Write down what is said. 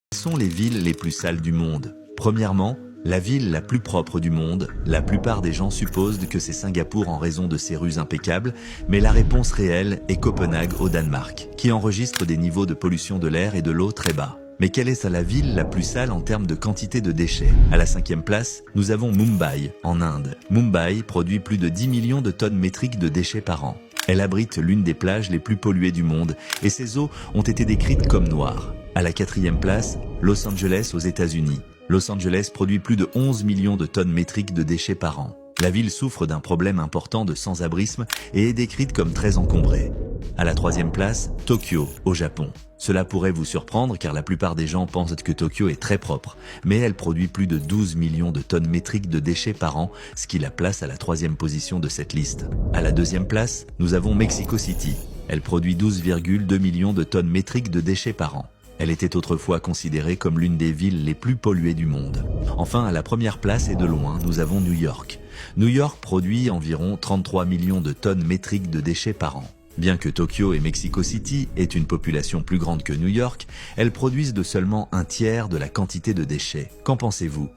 Quelles sont les villes les plus sales du monde? Premièrement, la ville la plus propre du monde. La plupart des gens supposent que c'est Singapour en raison de ses rues impeccables, mais la réponse réelle est Copenhague au Danemark, qui enregistre des niveaux de pollution de l'air et de l'eau très bas. Mais quelle est la ville la plus sale en termes de quantité de déchets? À la 5e place, nous avons Mumbai, en Inde. Mumbai produit plus de 10 millions de tonnes métriques de déchets par an. Elle abrite l'une des plages les plus polluées du monde, et ses eaux ont été décrites comme noires. À la 4e place, Los Angeles aux États-Unis. Los Angeles produit plus de 11 millions de tonnes métriques de déchets par an. La ville souffre d'un problème important de sans-abrisme et est décrite comme très encombrée. À la 3e place, Tokyo, au Japon. Cela pourrait vous surprendre car la plupart des gens pensent que Tokyo est très propre, mais elle produit plus de 12 millions de tonnes métriques de déchets par an, ce qui la place à la 3e position de cette liste. À la 2e place, nous avons Mexico City. Elle produit 12,2 millions de tonnes métriques de déchets par an. Elle était autrefois considérée comme l'une des villes les plus polluées du monde. Enfin, à la 1re place et de loin, nous avons New York. New York produit environ 33 millions de tonnes métriques de déchets par an. Bien que Tokyo et Mexico City aient une population plus grande que New York, elles produisent de seulement un tiers de la quantité de déchets. Qu'en pensez-vous ?